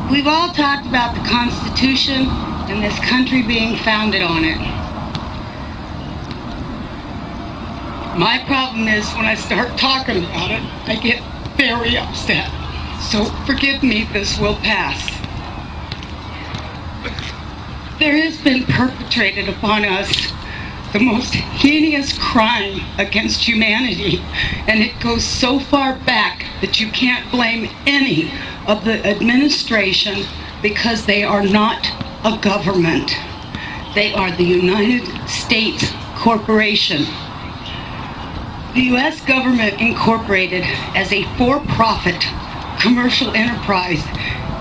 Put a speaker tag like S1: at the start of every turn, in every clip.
S1: We've all talked about the Constitution and this country being founded on it. My problem is when I start talking about it, I get very upset. So forgive me, this will pass. There has been perpetrated upon us the most heinous crime against humanity, and it goes so far back that you can't blame any of the administration because they are not a government. They are the United States Corporation. The U.S. government incorporated as a for-profit commercial enterprise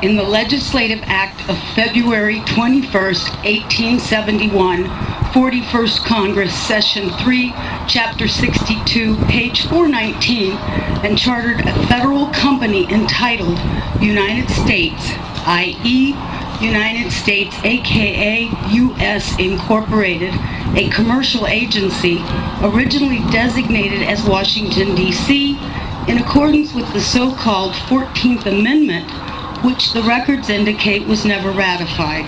S1: in the Legislative Act of February 21st, 1871, 41st Congress, Session 3, Chapter 62, page 419, and chartered a federal company entitled United States, i.e., United States, aka U.S. Incorporated, a commercial agency originally designated as Washington, D.C., in accordance with the so-called 14th Amendment, which the records indicate was never ratified.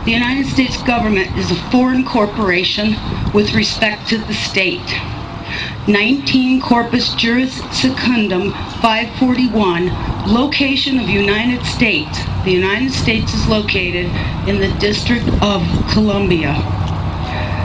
S1: The United States government is a foreign corporation with respect to the state. 19 Corpus Juris Secundum 541, location of United States. The United States is located in the District of Columbia.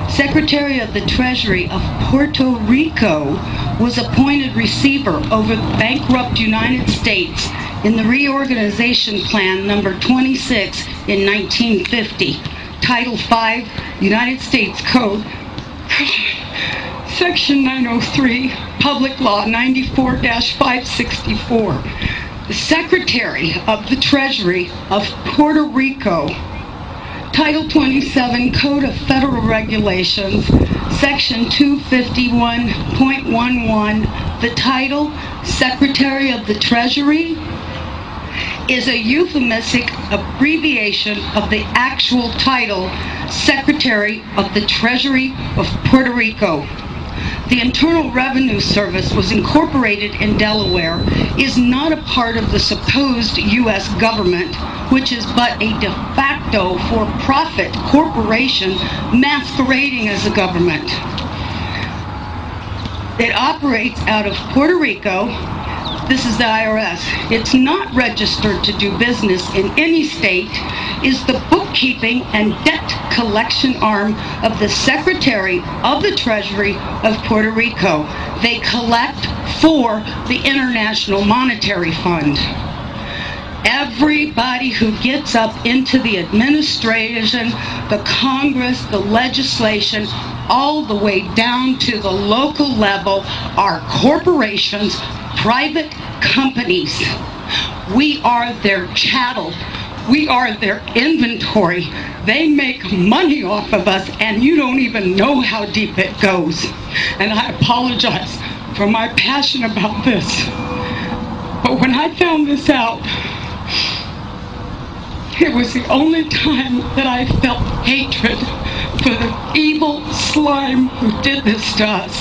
S1: Secretary of the Treasury of Puerto Rico was appointed receiver over the bankrupt United States in the Reorganization Plan number 26 in 1950, Title 5, United States Code, Section 903, Public Law 94-564. The Secretary of the Treasury of Puerto Rico, Title 27, Code of Federal Regulations, Section 251.11, the title, Secretary of the Treasury, is a euphemistic abbreviation of the actual title, Secretary of the Treasury of Puerto Rico. The Internal Revenue Service was incorporated in Delaware, is not a part of the supposed U.S. government, which is but a de facto for-profit corporation masquerading as a government. It operates out of Puerto Rico. This is the IRS. It's not registered to do business in any state, is the bookkeeping and debt collection arm of the Secretary of the Treasury of Puerto Rico. They collect for the International Monetary Fund. Everybody who gets up into the administration, the Congress, the legislation, all the way down to the local level are corporations, private companies. We are their chattel. We are their inventory. They make money off of us, and you don't even know how deep it goes. And I apologize for my passion about this. But when I found this out, it was the only time that I felt hatred for the evil slime who did this to us.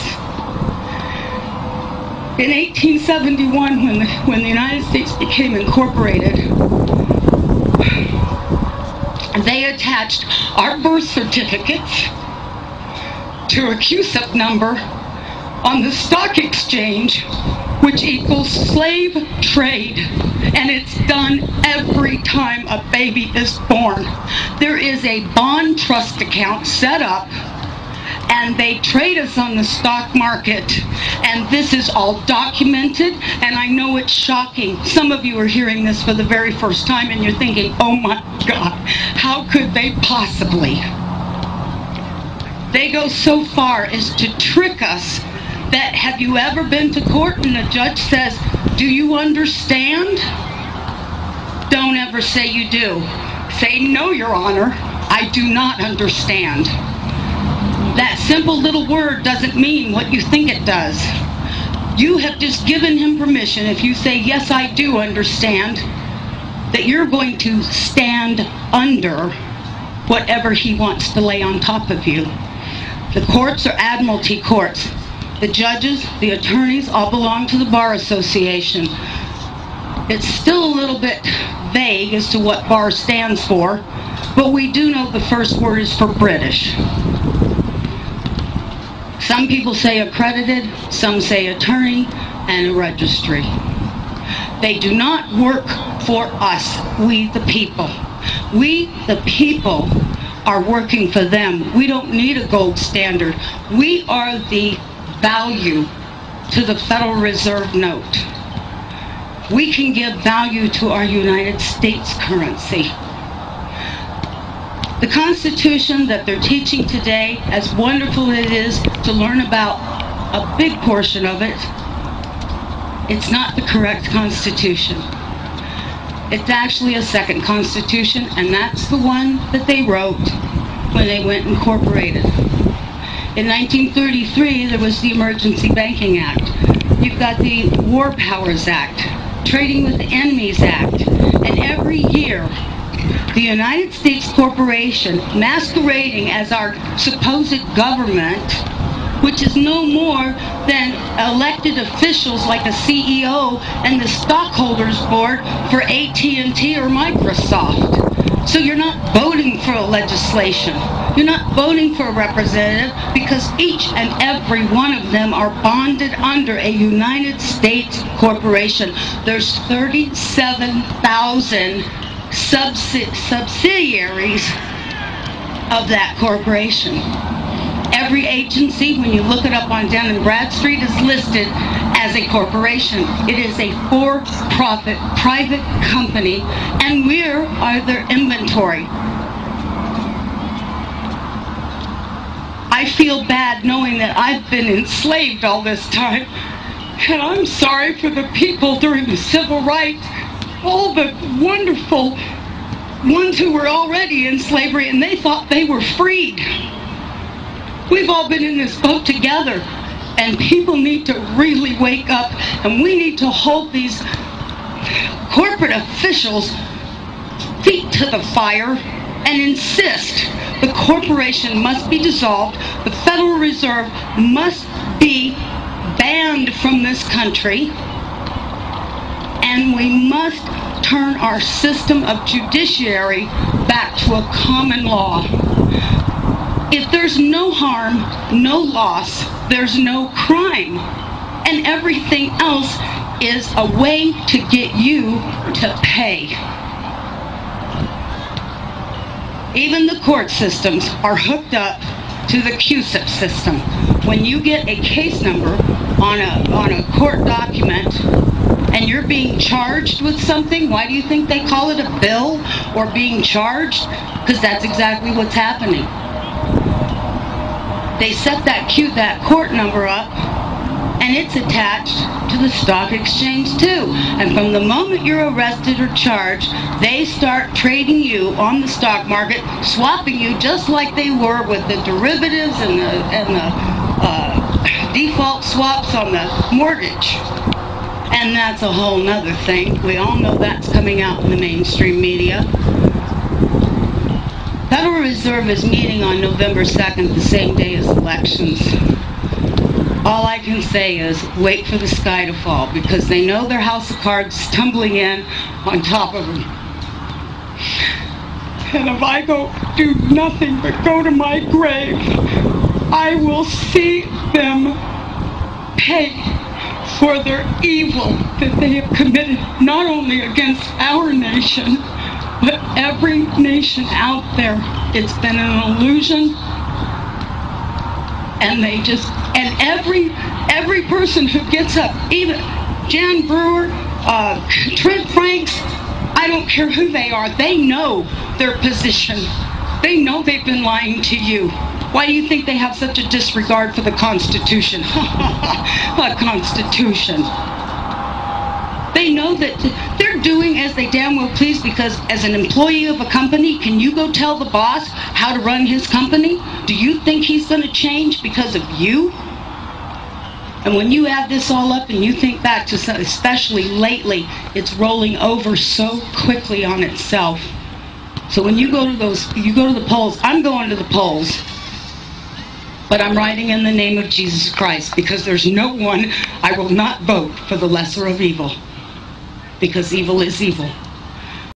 S1: In 1871, when the United States became incorporated, they attached our birth certificates to a CUSIP number on the stock exchange, which equals slave trade. And it's done every time a baby is born. There is a bond trust account set up, and they trade us on the stock market, and this is all documented. And I know it's shocking. Some of you are hearing this for the very first time and you're thinking, oh my God, how could they possibly? They go so far as to trick us that, have you ever been to court and the judge says, do you understand? Don't ever say you do. Say, no, Your Honor, I do not understand. That simple little word doesn't mean what you think it does. You have just given him permission, if you say, yes, I do understand, that you're going to stand under whatever he wants to lay on top of you. The courts are admiralty courts. The judges, the attorneys, all belong to the Bar Association. It's still a little bit vague vague as to what BAR stands for, but we do know the first word is for British. Some people say accredited, some say attorney, and a registry. They do not work for us, we the people. We the people are working for them. We don't need a gold standard. We are the value to the Federal Reserve note. We can give value to our United States currency. The Constitution that they're teaching today, as wonderful as it is to learn about a big portion of it, it's not the correct Constitution. It's actually a second Constitution, and that's the one that they wrote when they went and incorporated. In 1933, there was the Emergency Banking Act. You've got the War Powers Act, Trading with Enemies Act, and every year, the United States Corporation, masquerading as our supposed government, which is no more than elected officials like a CEO and the stockholders board for AT&T or Microsoft. So you're not voting for a legislation. You're not voting for a representative because each and every one of them are bonded under a United States corporation. There's 37,000 subsidiaries of that corporation. Every agency, when you look it up on Dun & Bradstreet, is listed as a corporation. It is a for-profit private company, and we are their inventory. I feel bad knowing that I've been enslaved all this time, and I'm sorry for the people during the civil rights, all the wonderful ones who were already in slavery and they thought they were freed. We've all been in this boat together, and people need to really wake up, and we need to hold these corporate officials' feet to the fire and insist the corporation must be dissolved, the Federal Reserve must be banned from this country, and we must turn our system of judiciary back to a common law. If there's no harm, no loss, there's no crime. And everything else is a way to get you to pay. Even the court systems are hooked up to the QSIP system. When you get a case number on a court document and you're being charged with something, why do you think they call it a bill or being charged? Because that's exactly what's happening. They set that court number up, and it's attached to the stock exchange too. And from the moment you're arrested or charged, they start trading you on the stock market, swapping you just like they were with the derivatives and the default swaps on the mortgage. And that's a whole nother thing. We all know that's coming out in the mainstream media. Federal Reserve is meeting on November 2nd, the same day as elections. All I can say is wait for the sky to fall, because they know their house of cards is tumbling in on top of them. And if I do nothing but go to my grave, I will see them pay for their evil that they have committed, not only against our nation, but every nation out there. It's been an illusion, and every person who gets up, even Jan Brewer, Trent Franks, I don't care who they are, they know their position. They know they've been lying to you. Why do you think they have such a disregard for the Constitution? The Constitution. They know that they're doing as they damn well please, because as an employee of a company, can you go tell the boss how to run his company? Do you think he's going to change because of you? And when you add this all up and you think back to, especially lately, it's rolling over so quickly on itself. So when you go to the polls, I'm going to the polls, but I'm writing in the name of Jesus Christ, because there's no one, I will not vote for the lesser of evil, because evil is evil.